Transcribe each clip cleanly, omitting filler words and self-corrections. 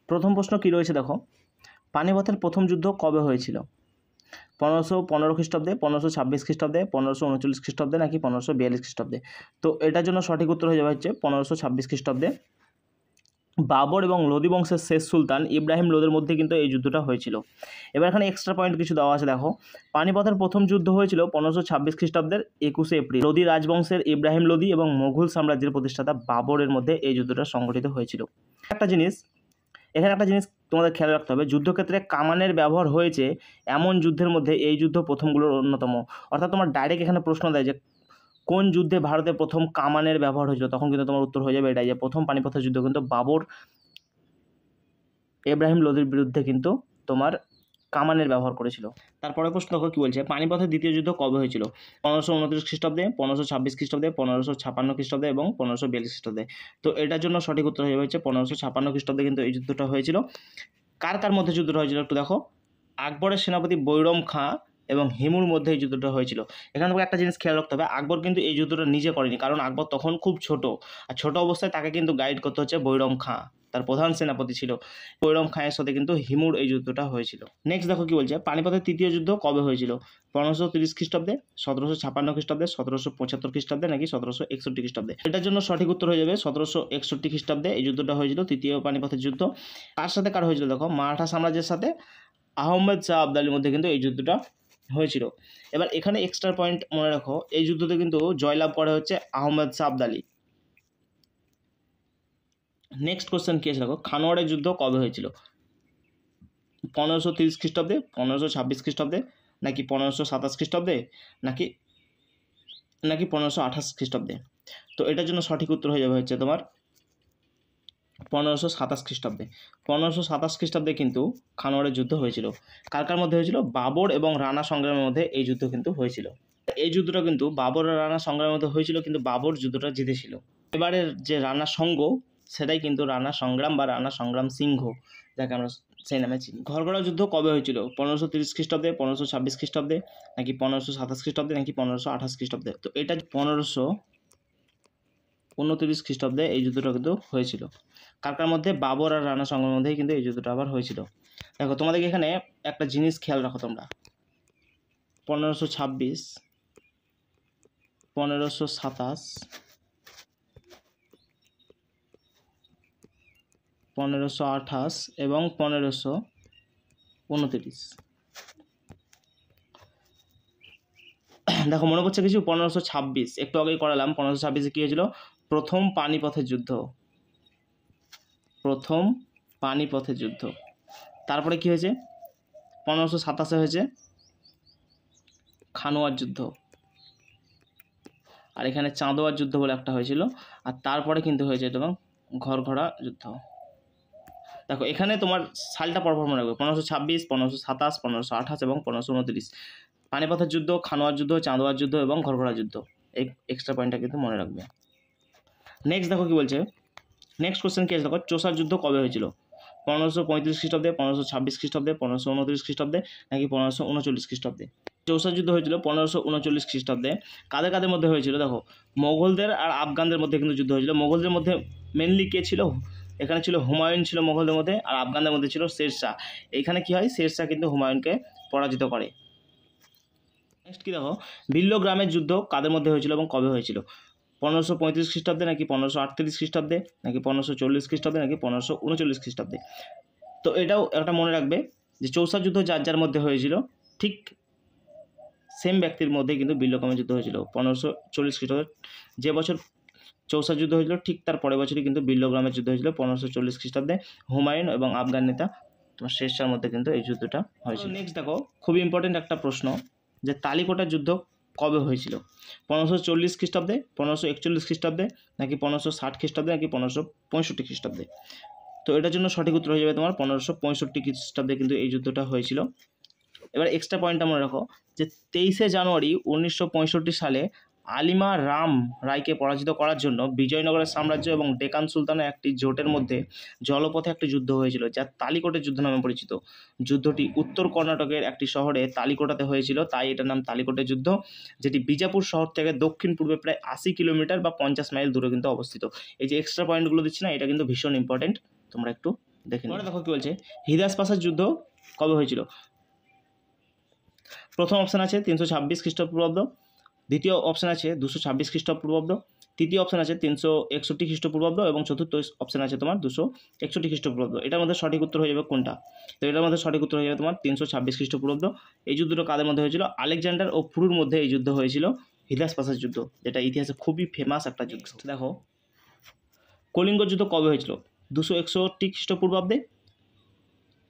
প্রথম প্রশ্ন কী রয়েছে দেখো, পানিপথের প্রথম যুদ্ধ কবে হয়েছিল? 1515 খ্রিস্টাব্দে, 1526 খ্রিস্টাব্দে, 1539 খ্রিস্টাব্দে নাকি 1542 খ্রিস্টাব্দে? তো এটার জন্য সঠিক উত্তর হয়ে যাবে হচ্ছে 1526 খ্রিস্টাব্দে। বাবর এবং লোদি বংশের শেষ সুলতান ইব্রাহিম লোদির মধ্যে কিন্তু এই যুদ্ধটা হয়েছিল। এবার এখানে এক্সট্রা পয়েন্ট কিছু দেওয়া আছে দেখো, পানিপথের প্রথম যুদ্ধ হয়েছিল 1526 খ্রিস্টাব্দের 21শে এপ্রিল। লোদি রাজবংশের ইব্রাহিম লোদি এবং মোঘল সাম্রাজ্যের প্রতিষ্ঠাতা বাবরের মধ্যে এই যুদ্ধটা সংঘটিত হয়েছিল। এখানে একটা জিনিস তোমাদের খেয়াল রাখতে হবে, যুদ্ধক্ষেত্রে কামানের ব্যবহার হয়েছে এমন যুদ্ধের মধ্যে এই যুদ্ধ প্রথমগুলোর অন্যতম। অর্থাৎ তোমার ডাইরেক্ট এখানে প্রশ্ন দেয় যে কোন যুদ্ধে ভারতে প্রথম কামানের ব্যবহার হয়েছিল, তখন কিন্তু তোমার উত্তর হয়ে যাবে এটাই, যে প্রথম পানিপথের যুদ্ধ কিন্তু বাবর ইব্রাহিম লোদির বিরুদ্ধে কিন্তু তোমার কামানের ব্যবহার করেছিল। তারপরে প্রশ্ন দেখো কী বলছে, পানিপথের দ্বিতীয় যুদ্ধ কবে হয়েছিল? 1529 খ্রিস্টাব্দে, 1526 খ্রিস্টাব্দে, 1556 খ্রিস্টাব্দে এবং 1542 খ্রিস্টাব্দে। তো এটার জন্য সঠিক উত্তর হয়ে যাচ্ছে 1556 খ্রিস্টাব্দে কিন্তু এই যুদ্ধটা হয়েছিল। কার কার মধ্যে যুদ্ধটা হয়েছিল একটু দেখো, আকবরের সেনাপতি বৈরম খাঁ এবং হিমুর মধ্যে এই যুদ্ধটা হয়েছিল। এখানে তোমাকে একটা জিনিস খেয়াল রাখতে হবে, আকবর কিন্তু এই যুদ্ধটা নিজে করেনি, কারণ আকবর তখন খুব ছোট, আর ছোট অবস্থায় তাকে কিন্তু গাইড করতে হচ্ছে বৈরম খাঁ, তার প্রধান সেনাপতি ছিল। বৈরম খাঁয়ের সাথে কিন্তু হিমুর এই যুদ্ধটা হয়েছিল। নেক্সট দেখো কি বলছে, পানিপথের তৃতীয় যুদ্ধ কবে হয়েছিল? 1530 খ্রিস্টাব্দে, 1756 খ্রিস্টাব্দে, 1775 খ্রিস্টাব্দে নাকি 1761 খ্রিস্টাব্দে? এটার জন্য সঠিক উত্তর হয়ে যাবে 1761 খ্রিস্টাব্দে এই যুদ্ধটা হয়েছিল, তৃতীয় পানিপথের যুদ্ধ। কার সাথে কার হয়েছিল দেখো, মারাঠা সাম্রাজ্যের সাথে আহমেদ শাহ আবদালির মধ্যে কিন্তু এই যুদ্ধটা হয়েছিল। এবার এখানে এক্সট্রা পয়েন্ট মনে রাখো, এই যুদ্ধতে কিন্তু জয়লাভ করে হচ্ছে আহমেদ শাহ আবদালি। নেক্সট কোশ্চেন কি আছে দেখো, খানোয়ারের যুদ্ধ কবে হয়েছিল? 1530 খ্রিস্টাব্দে, 1526 খ্রিস্টাব্দে নাকি 1527 খ্রিস্টাব্দে নাকি 1528 খ্রিস্টাব্দে? তো এটার জন্য সঠিক উত্তর হয়ে যাবে হচ্ছে তোমার 1527 খ্রিস্টাব্দে। 1527 খ্রিস্টাব্দে কিন্তু খানোয়ারের যুদ্ধ হয়েছিল। কার কার মধ্যে হয়েছিল? বাবর এবং রানা সংগ্রামের মধ্যে এই যুদ্ধ কিন্তু হয়েছিল। এই যুদ্ধটা কিন্তু বাবর আর রানা সংগ্রামের মধ্যে হয়েছিল, কিন্তু বাবর যুদ্ধটা জিতেছিল। এবারের যে রানা সঙ্গ সেটাই কিন্তু রানা সংগ্রাম বা রানা সংগ্রাম সিংহ, যাকে আমরা সেই নামে চিনি। ঘরগড়া যুদ্ধ কবে হয়েছিল? 1530 খ্রিস্টাব্দে, 1526 খ্রিস্টাব্দে নাকি 1527 খ্রিস্টাব্দে নাকি 1528 খ্রিস্টাব্দে? তো এটা 1529 খ্রিস্টাব্দে এই যুদ্ধটা কিন্তু হয়েছিল। কার কার মধ্যে? বাবর আর রানা সংগ্রামের মধ্যেই কিন্তু এই যুদ্ধটা আবার হয়েছিল। দেখো তোমাদেরকে এখানে একটা জিনিস খেয়াল রাখো তোমরা, 1526, 1527, 1528 এবং 1529। দেখো মনে পড়ছে কিছু? 1526 একটু আগেই করালাম। 1526-এ কী হয়েছিল? প্রথম পানিপথের যুদ্ধ, প্রথম পানিপথের যুদ্ধ। তারপরে কি হয়েছে? 1527-এ হয়েছে খানোয়ার যুদ্ধ, আর এখানে চাঁদোয়ার যুদ্ধ বলে একটা হয়েছিল, আর তারপরে কিন্তু হয়েছে তোমার ঘরঘড়া যুদ্ধ। দেখো এখানে তোমার সালটা পরপর মনে রাখবে, 1526, 1527, 1528 এবং 1529। পানিপথের যুদ্ধ, খানোয়ার যুদ্ধ, চাঁদোয়ার যুদ্ধ এবং ঘরঘড়া যুদ্ধ, এই এক্সট্রা পয়েন্টটা কিন্তু মনে রাখবে। নেক্সট দেখো কি বলছে, নেক্সট কোশ্চেন কি আছে দেখো, চৌসার যুদ্ধ কবে হয়েছিল? 1535 খ্রিস্টাব্দে, 1526 খ্রিস্টাব্দে, 1529 খ্রিস্টাব্দে নাকি 1539 খ্রিস্টাব্দে? চৌসার যুদ্ধ হয়েছিল 1539 খ্রিস্টাব্দে। কাদের কাদের মধ্যে হয়েছিল দেখো, মোগলদের আর আফগানদের মধ্যে কিন্তু যুদ্ধ হয়েছিল। মোগলদের মধ্যে মেনলি কে ছিল? এখানে ছিল হুমায়ুন ছিল মোগলদের মধ্যে, আর আফগানদের মধ্যে ছিল শেরশাহ। এইখানে কি হয়, শেরশাহ কিন্তু হুমায়ুনকে পরাজিত করে। নেক্সট কি দেখো, বিল্ল গ্রামের যুদ্ধ কাদের মধ্যে হয়েছিল এবং কবে হয়েছিল? 1535 খ্রিস্টাব্দে নাকি 1538 খ্রিস্টাব্দে নাকি 1540 খ্রিস্টাব্দে নাকি 1539 খ্রিস্টাব্দে? তো এটাও একটা মনে রাখবে যে চৌসার যুদ্ধ যার যার মধ্যে হয়েছিল, ঠিক সেম ব্যক্তির মধ্যে কিন্তু বিল্লগ্রামের যুদ্ধ হয়েছিল 1540 খ্রিস্টাব্দে। যে বছর চৌসার যুদ্ধ হয়েছিল ঠিক তার পরের বছরই কিন্তু বিল্লগ্রামের যুদ্ধ হয়েছিল 1540 খ্রিস্টাব্দে। হুমায়ুন এবং আফগান নেতা তোমার শেরশাহর মধ্যে কিন্তু এই যুদ্ধটা হয়েছিল। নেক্সট দেখো, খুবই ইম্পর্টেন্ট একটা প্রশ্ন, যে তালিকোটার যুদ্ধ কবে হয়েছিল? 1540 খ্রিস্টাব্দে, 1541 খ্রিস্টাব্দে নাকি 1560 খ্রিস্টাব্দে নাকি 1565 খ্রিস্টাব্দে? তো এটার জন্য সঠিক উত্তর হয়ে যাবে তোমার 1565 খ্রিস্টাব্দে কিন্তু এই যুদ্ধটা হয়েছিল। এবার এক্সট্রা পয়েন্টটা মনে রাখো যে 23শে জানুয়ারি 1965 সালে আলিমা রাম রায়কে পরাজিত করার জন্য বিজয়নগরের সাম্রাজ্য এবং ডেকান সুলতানের একটি জোটের মধ্যে জলপথে একটি যুদ্ধ হয়েছিল, যা তালিকোটের যুদ্ধ নামে পরিচিত। যুদ্ধটি উত্তর কর্ণাটকের একটি শহরে তালিকোটাতে হয়েছিল, তাই এটার নাম তালিকোটের যুদ্ধ, যেটি বিজাপুর শহর থেকে দক্ষিণ পূর্বে প্রায় 80 কিলোমিটার বা 50 মাইল দূরে কিন্তু অবস্থিত। এই যে এক্সট্রা পয়েন্টগুলো দিচ্ছি না, এটা কিন্তু ভীষণ ইম্পর্টেন্ট, তোমরা একটু দেখে নিন। দেখো কি বলছে, হিদাস পাশার যুদ্ধ কবে হয়েছিল? প্রথম অপশান আছে 326 খ্রিস্টপূর্বাব্দ, দ্বিতীয় অপশান আছে 226 খ্রিস্টপূর্বাব্দ, তৃতীয় অপশান আছে 361 খ্রিস্টপূর্বাব্দ এবং চতুর্থ অপশান আছে তোমার 261 খ্রিস্টপূর্বাব্দ। এটার মধ্যে সঠিক উত্তর হয়ে যাবে কোনটা? তো এটার মধ্যে সঠিক উত্তর হয়ে যাবে তোমার 326 খ্রিস্টপূর্বাব্দ। এই যুদ্ধটা কাদের মধ্যে হয়েছিল? আলেকজান্ডার ও পুরুর মধ্যে এই যুদ্ধ হয়েছিল, হিদাস পাশার যুদ্ধ, যেটা ইতিহাসে খুবই ফেমাস একটা যুদ্ধ। দেখো কলিঙ্গ যুদ্ধ কবে হয়েছিল? 261 খ্রিস্টপূর্বাব্দে,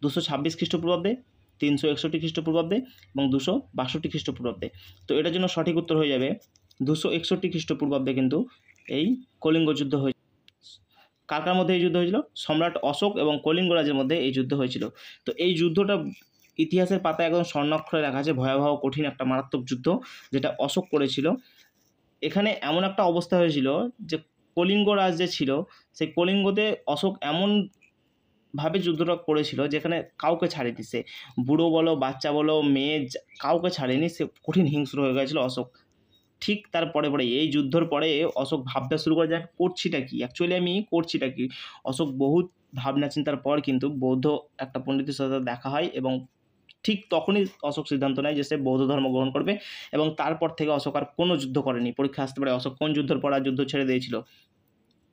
226 খ্রিস্টপূর্বাব্দে, 361 খ্রিস্টপূর্বাব্দে এবং 262 খ্রিস্টপূর্বাব্দে। তো এটার জন্য সঠিক উত্তর হয়ে যাবে 261 খ্রিস্টপূর্বাব্দে কিন্তু এই কলিঙ্গ যুদ্ধ হয়েছিল। কার কার মধ্যে এই যুদ্ধ হয়েছিল? সম্রাট অশোক এবং কলিঙ্গ রাজের মধ্যে এই যুদ্ধ হয়েছিল। তো এই যুদ্ধটা ইতিহাসের পাতায় একদম স্বর্ণাক্ষরে লেখা আছে, ভয়াবহ কঠিন একটা মারাত্মক যুদ্ধ যেটা অশোক করেছিল। এখানে এমন একটা অবস্থা হয়েছিল যে কলিঙ্গ রাজ যে ছিল সেই কলিঙ্গতে অশোক এমনভাবে যুদ্ধটা করেছিল যেখানে কাউকে ছাড়েনি, সে বুড়ো বলো বাচ্চা বলো মেয়ে কাউকে ছাড়েনি, সে কঠিন হিংস্র হয়ে গেছিলো অশোক। ঠিক তার পরে এই যুদ্ধর পরে অশোক ভাবতে শুরু করে যে করছিটা কি, অ্যাকচুয়ালি আমি করছিটা কি। অশোক বহুত ভাবনা চিন্তার পর কিন্তু বৌদ্ধ একটা পণ্ডিতের সাথে দেখা হয় এবং ঠিক তখনই অশোক সিদ্ধান্ত নেয় যে সে বৌদ্ধ ধর্ম গ্রহণ করবে এবং তারপর থেকে অশোক আর কোনো যুদ্ধ করেনি। পরীক্ষা আসতে পারে অশোক কোন যুদ্ধের পর আর যুদ্ধ ছেড়ে দিয়েছিল?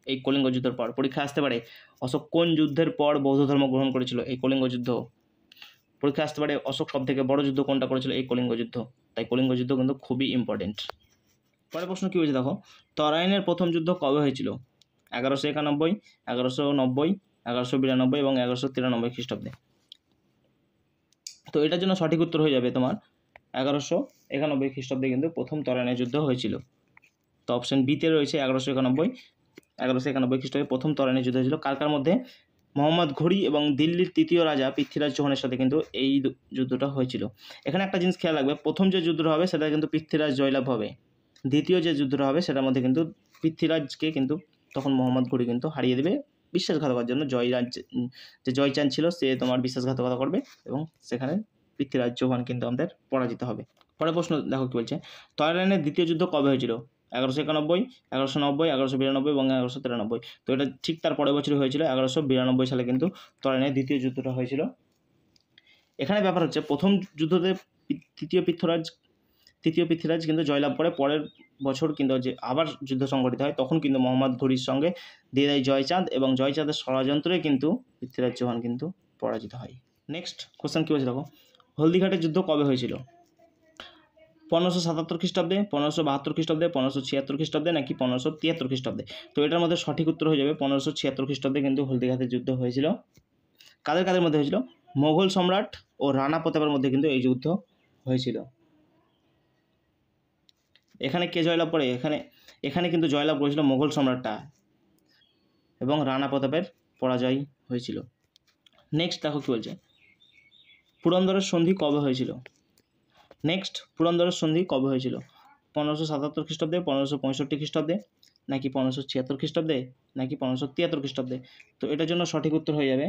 এই কলিঙ্গ যুদ্ধের পর। পরীক্ষা আসতে পারে অশোক কোন যুদ্ধের পর বৌদ্ধ ধর্ম গ্রহণ করেছিল? এই কলিঙ্গ যুদ্ধ। পরীক্ষা আসতে পারে অশোক সব থেকে বড় যুদ্ধ কোনটা করেছিল? এই কলিঙ্গ যুদ্ধ। তাই কলিঙ্গ যুদ্ধ কিন্তু খুবই ইম্পর্টেন্ট। পরের প্রশ্ন কী হয়েছে দেখো, তরাইনের প্রথম যুদ্ধ কবে হয়েছিল? 1191, 1190, 1192 এবং 1193 খ্রিস্টাব্দে। তো এটার জন্য সঠিক উত্তর হয়ে যাবে তোমার 1191 খ্রিস্টাব্দে কিন্তু প্রথম তরাইনের যুদ্ধ হয়েছিল। তো অপশন বিতে রয়েছে 1191 খ্রিস্টাব্দে প্রথম তরাইনের যুদ্ধ হয়েছিল। কার কার মধ্যে? মোহাম্মদ ঘুরি এবং দিল্লির তৃতীয় রাজা পৃথ্বীরাজ চৌহানের সাথে কিন্তু এই যুদ্ধটা হয়েছিল। এখানে একটা জিনিস খেয়াল রাখবে, প্রথম যে যুদ্ধটা হবে সেটা কিন্তু পৃথ্বীরাজ জয়লাভ হবে, দ্বিতীয় যে যুদ্ধটা হবে সেটার মধ্যে কিন্তু পৃথ্বীরাজকে কিন্তু তখন মোহাম্মদ ঘুরি কিন্তু হারিয়ে দেবে বিশ্বাসঘাতকতার জন্য। যে জয়চাঁদ ছিল সে তোমার বিশ্বাসঘাতকতা করবে এবং সেখানে পৃথ্বীরাজ চৌহান কিন্তু আমাদের পরাজিত হবে। পরের প্রশ্ন দেখো কী বলছে, তরাইনের দ্বিতীয় যুদ্ধ কবে হয়েছিল? 1191, 1190, 1192 এবং 1193। তো এটা ঠিক তার পরের বছরই হয়েছিল, 1192 সালে কিন্তু তরাইনের দ্বিতীয় যুদ্ধটা হয়েছিল। এখানে ব্যাপার হচ্ছে প্রথম যুদ্ধতে তৃতীয় পৃথ্বীরাজ কিন্তু জয়লাভ করে, পরের বছর কিন্তু যে আবার যুদ্ধ সংঘটিত হয় তখন কিন্তু মোহাম্মদ ঘুরির সঙ্গে দিয়ে দেয় জয়চাঁদ এবং জয়চাঁদের ষড়যন্ত্রে কিন্তু পৃথ্বীরাজ চৌহান কিন্তু পরাজিত হয়। নেক্সট কোশ্চেন কী হয়েছে দেখো, হলদিঘাটের যুদ্ধ কবে হয়েছিল? 1577 খ্রিস্টাব্দে, 1572 খ্রিস্টাব্দে, 1576 খ্রিস্টাব্দে নাকি 1573 খ্রিস্টাব্দে? তো এটার মধ্যে সঠিক উত্তর হয়ে যাবে 1576 খ্রিস্টাব্দে কিন্তু হলদিঘাটের যুদ্ধ হয়েছিল। কাদের মধ্যে হয়েছিল? মোগল সম্রাট ও রানা প্রতাপের মধ্যে কিন্তু এই যুদ্ধ হয়েছিল। এখানে কে জয়লাভ করে? এখানে কিন্তু জয়লাভ করেছিল মোগল সম্রাটটা এবং রানা প্রতাপের পরাজয় হয়েছিল। নেক্সট দেখো কী বলছে, পুরন্দরের সন্ধি কবে হয়েছিল? পুরন্দরের সন্ধি কবে হয়েছিল? 1577 খ্রিস্টাব্দে, 1565 খ্রিস্টাব্দে নাকি 1576 খ্রিস্টাব্দে নাকি 1573 খ্রিস্টাব্দে? তো এটার জন্য সঠিক উত্তর হয়ে যাবে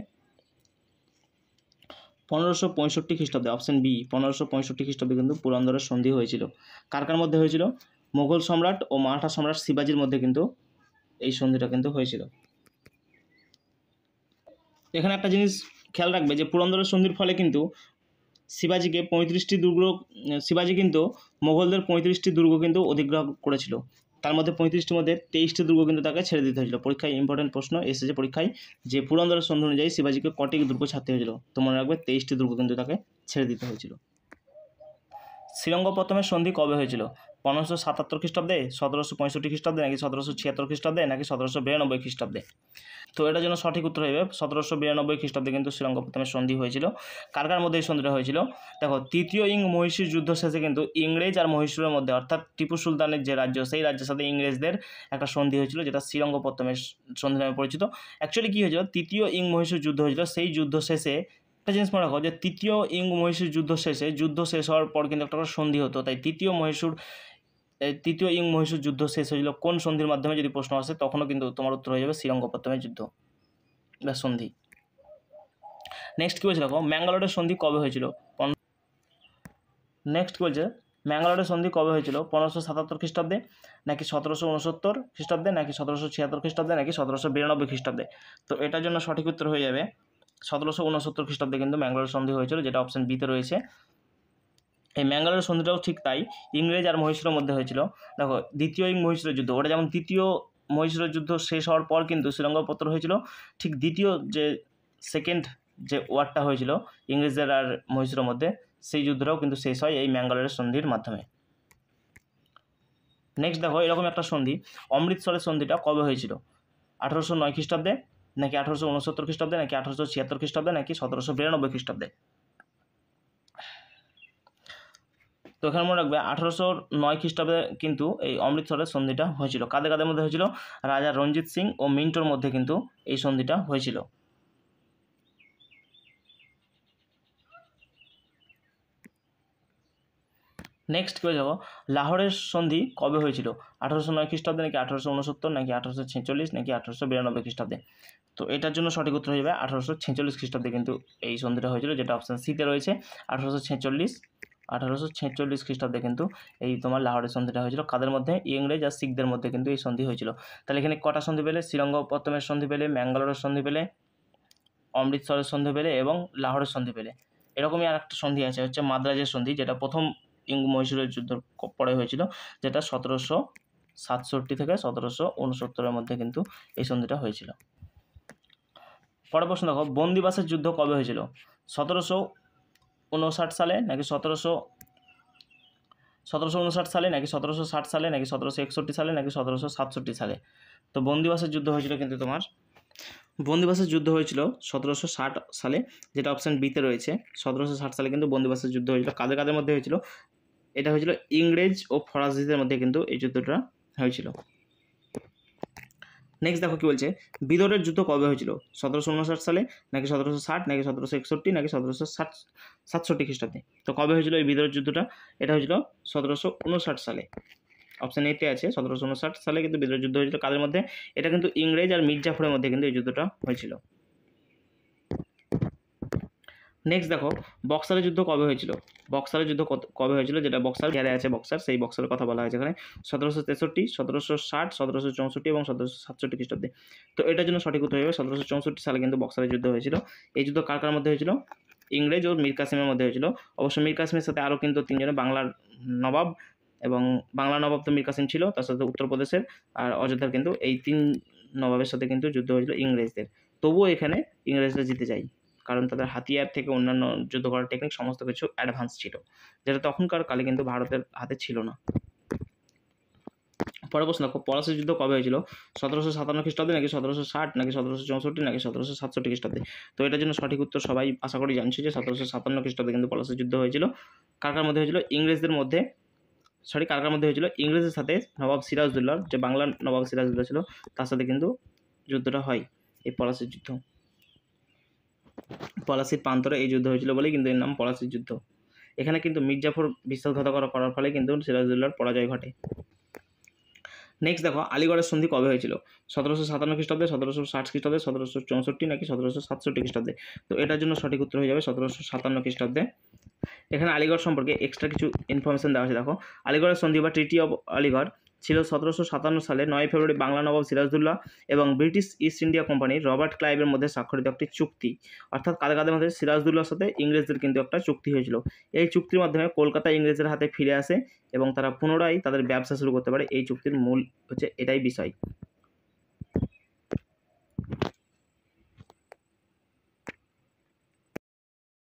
1565 খ্রিস্টাব্দে, অপশন বি। 1565 খ্রিস্টাব্দে কিন্তু পুরন্দরের সন্ধি হয়েছিল। কার মধ্যে হয়েছিল? মোগল সম্রাট ও মারাঠা সম্রাট শিবাজির মধ্যে কিন্তু এই সন্ধিটা কিন্তু হয়েছিল। এখানে একটা জিনিস খেয়াল রাখবে যে পুরন্দরের সন্ধির ফলে কিন্তু শিবাজি কিন্তু মোগলদের 35টি দুর্গ কিন্তু অধিগ্রহণ করেছিল। তার মধ্যে 35টির মধ্যে 23টি দুর্গ কিন্তু তাকে ছেড়ে দিতে হয়েছিল। পরীক্ষায় ইম্পর্টেন্ট প্রশ্ন এসেছে পরীক্ষায় যে পুরন্দরের সন্ধি অনুযায়ী শিবাজিকে কটি দুর্গ ছাড়তে হয়েছিল? তো মনে রাখবে 23টি দুর্গ কিন্তু তাকে ছেড়ে দিতে হয়েছিল। শ্রীরঙ্গপত্তমের সন্ধি কবে হয়েছিল? 1577 খ্রিস্টাব্দে, 1765 খ্রিস্টাব্দে নাকি 1776 খ্রিস্টাব্দে নাকি 1792 খ্রিস্টাব্দে? তো এটার জন্য সঠিক উত্তর হবে 1792 খ্রিস্টাব্দে কিন্তু শ্রীরঙ্গপত্তমের সন্ধি হয়েছিল। কার মধ্যে এই সন্ধিটা হয়েছিল? দেখো তৃতীয় মহীশূর যুদ্ধ শেষে কিন্তু ইংরেজ আর মহীশূরের মধ্যে অর্থাৎ টিপু সুলতানের যে রাজ্য সেই রাজ্যের সাথে ইংরেজদের একটা সন্ধি হয়েছিল যেটা শ্রীরঙ্গপত্তমের সন্ধি নামে পরিচিত। অ্যাকচুয়ালি কী হয়েছিল, তৃতীয় মহীশূর যুদ্ধ হয়েছিল, সেই যুদ্ধ শেষে একটা জিনিস মনে রাখো যে তৃতীয় মহীশূর যুদ্ধ শেষ হওয়ার পর কিন্তু একটা সন্ধি হতো। তাই তৃতীয় মহীশূর যুদ্ধ শেষ হয়েছিল কোন সন্ধির মাধ্যমে? যদি প্রশ্ন আসে তখনও কিন্তু তোমার উত্তর হয়ে যাবে শ্রীরঙ্গপত্তমের যুদ্ধ বা সন্ধি। নেক্সট কী বলছে দেখো, ম্যাঙ্গালোরের সন্ধি কবে হয়েছিল? নেক্সট বলছে ম্যাঙ্গালোরের সন্ধি কবে হয়েছিল? 1577 খ্রিস্টাব্দে নাকি 1769 খ্রিস্টাব্দে নাকি 1776 খ্রিস্টাব্দে নাকি 1792 খ্রিস্টাব্দে? তো এটার জন্য সঠিক উত্তর হয়ে যাবে 1769 খ্রিস্টাব্দে কিন্তু ম্যাঙ্গালোর সন্ধি হয়েছিল, যেটা অপশন বিতে রয়েছে। এই ম্যাঙ্গালোর সন্ধিটাও ঠিক তাই, ইংরেজ আর মহীশূরের মধ্যে হয়েছিল। দেখো দ্বিতীয় মহীশূরের যুদ্ধ, ওটা যেমন তৃতীয় মহীশূরের যুদ্ধ শেষ হওয়ার পর কিন্তু শ্রীরঙ্গপত্র হয়েছিল, ঠিক দ্বিতীয় যে সেকেন্ড যে ওয়ারটা হয়েছিল ইংরেজদের আর মহীশূরের মধ্যে, সেই যুদ্ধটাও কিন্তু শেষ হয় এই ম্যাঙ্গালোরের সন্ধির মাধ্যমে। নেক্সট দেখো এরকম একটা সন্ধি, অমৃতসরের সন্ধিটা কবে হয়েছিল? 1809 খ্রিস্টাব্দে, নাকি 1869 খ্রিস্টাব্দে, নাকি 1876 খ্রিস্টাব্দে, নাকি 1792 খ্রিস্টাব্দে? তো এখানে মনে রাখবে 1809 খ্রিস্টাব্দে কিন্তু এই অমৃতসরের সন্ধিটা হয়েছিল। কাদের কাদের মধ্যে হয়েছিল? রাজা রঞ্জিত সিং ও মিন্টোর মধ্যে কিন্তু এই সন্ধিটা হয়েছিল। নেক্সট করে যাবো, লাহোরের সন্ধি কবে হয়েছিল? 1809 খ্রিস্টাব্দে, নাকি 1869, নাকি 1846, নাকি 1892 খ্রিস্টাব্দে? তো এটার জন্য সঠিক উত্তর হয়ে যাবে 1846 খ্রিস্টাব্দে কিন্তু এই সন্ধিটা হয়েছিল, যেটা অপশান সিতে রয়েছে। 1846 খ্রিস্টাব্দে কিন্তু এই তোমার লাহোরের সন্ধিটা হয়েছিল। কাদের মধ্যে? ইংরেজ আর শিখদের মধ্যে কিন্তু এই সন্ধি হয়েছিল। তাহলে এখানে কটা সন্ধি পেলে? শ্রীরঙ্গপত্তমের সন্ধি পেলে, ম্যাঙ্গালোরের সন্ধি পেলে, অমৃতসরের সন্ধি পেলে এবং লাহোরের সন্ধি পেলে। এরকমই আর একটা সন্ধি আছে, হচ্ছে মাদ্রাজের সন্ধি, যেটা প্রথম মহীশূরের যুদ্ধের পরে হয়েছিল, যেটা 1767 থেকে 1769 মধ্যে কিন্তু এই সন্ধিটা হয়েছিল। পরের প্রশ্ন দেখো, বন্দিবাসের যুদ্ধ কবে হয়েছিল? 1759 সালে, নাকি 1759 সালে, নাকি 1760 সালে, নাকি 1761 সালে, নাকি 1767 সালে? তো বন্দিবাসের যুদ্ধ হয়েছিল কিন্তু তোমার, বন্দিবাসের যুদ্ধ হয়েছিল 1760 সালে, যেটা অপশান বিতে রয়েছে। 1760 সালে কিন্তু বন্দিবাসের যুদ্ধ হয়েছিল। কাদের কাদের মধ্যে হয়েছিল? এটা হয়েছিল ইংরেজ ও ফরাসিদের মধ্যে কিন্তু এই যুদ্ধটা হয়েছিল। নেক্সট দেখো কি বলছে, বিদরের যুদ্ধ কবে হয়েছিল? 1759 সালে, নাকি 1760, নাকি 1761, নাকি 1767 খ্রিস্টাব্দে? তো কবে হয়েছিল এই বিদরের যুদ্ধটা? এটা হয়েছিল 1759 সালে। অপশান এতে আছে 1759 সালে কিন্তু বিদরের যুদ্ধ হয়েছিল। কাদের মধ্যে? এটা কিন্তু ইংরেজ আর মির্জাফরের মধ্যে কিন্তু এই যুদ্ধটা হয়েছিল। নেক্সট দেখো, বক্সারের যুদ্ধ কবে হয়েছিল? বক্সারের যুদ্ধ কবে হয়েছিল? যেটা বক্সার ঘেরে আছে বক্সার, সেই বক্সারের কথা বলা হয়েছে এখানে। 1763, 1760, 1764 এবং 1767 খ্রিস্টাব্দে। তো এটার জন্য সঠিক উত্তর হবে 1764 সালে কিন্তু বক্সারের যুদ্ধ হয়েছিল। এই যুদ্ধ কার কার মধ্যে হয়েছিল? ইংরেজ ও মীর কাসিমের মধ্যে হয়েছিল। অবশ্য মীর কাসিমের সাথে আরও কিন্তু 3 জনের বাংলার নবাব, এবং বাংলা নবাব তো মীর কাসিম ছিল, তার সাথে উত্তরপ্রদেশের আর অযোধ্যার কিন্তু এই 3 নবাবের সাথে কিন্তু যুদ্ধ হয়েছিল ইংরেজদের। তবুও এখানে ইংরেজরা জিতে যায়, কারণ তাদের হাতিয়ার থেকে অন্যান্য যুদ্ধ করার টেকনিক সমস্ত কিছু অ্যাডভান্স ছিল, যেটা তখনকার কালে কিন্তু ভারতের হাতে ছিল না। পরের প্রশ্ন দেখো, পলাশীর যুদ্ধ কবে হয়েছিল? 1757 খ্রিস্টাব্দে, নাকি 1760, নাকি 1764, নাকি 1767 খ্রিস্টাব্দে? তো এটার জন্য সঠিক উত্তর সবাই আশা করি জানছি যে 1757 খ্রিস্টাব্দে কিন্তু পলাশীর যুদ্ধ হয়েছিল। কার কার মধ্যে হয়েছিল? ইংরেজদের মধ্যে, কার কার মধ্যে হয়েছিল? ইংরেজের সাথে নবাব সিরাজউদ্দৌলার, যে বাংলার নবাব সিরাজউদ্দৌলা ছিল, তার সাথে কিন্তু যুদ্ধটা হয়, এই পলাশীর যুদ্ধ। পলাশীর প্রান্তরে এই যুদ্ধ হয়েছিল বলেই কিন্তু এর নাম পলাশীর যুদ্ধ। এখানে কিন্তু মির্জাফর বিশ্বাসঘাতকতা করার ফলে কিন্তু সিরাজউদ্দৌলার পরাজয় ঘটে। নেক্সট দেখো, আলিগড়ের সন্ধি কবে হয়েছিল? 1757 খ্রিস্টাব্দে, 1760 খ্রিস্টাব্দে, 1764, নাকি 1767 খ্রিস্টাব্দে? তো এটার জন্য সঠিক উত্তর হয়ে যাবে 1757 খ্রিস্টাব্দে। এখানে আলিগড় সম্পর্কে এক্সট্রা কিছু ইনফরমেশন দেওয়া আছে। দেখো, আলিগড়ের সন্ধি বা ট্রিটি অফ আলিগড় ছিল 1757 সালে 9 ফেব্রুয়ারি বাংলা নবাব সিরাজউদ্দৌলা এবং ব্রিটিশ ইস্ট ইন্ডিয়া কোম্পানির রবার্ট ক্লাইভের মধ্যে স্বাক্ষরিত একটি চুক্তি। অর্থাৎ কাদের কাদের মধ্যে? সিরাজউদ্দৌলার সাথে ইংরেজদের কিন্তু একটা চুক্তি হয়েছিল। এই চুক্তির মাধ্যমে কলকাতা ইংরেজদের হাতে ফিরে আসে এবং তারা পুনরায় তাদের ব্যবসা শুরু করতে পারে। এই চুক্তির মূল হচ্ছে এটাই বিষয়।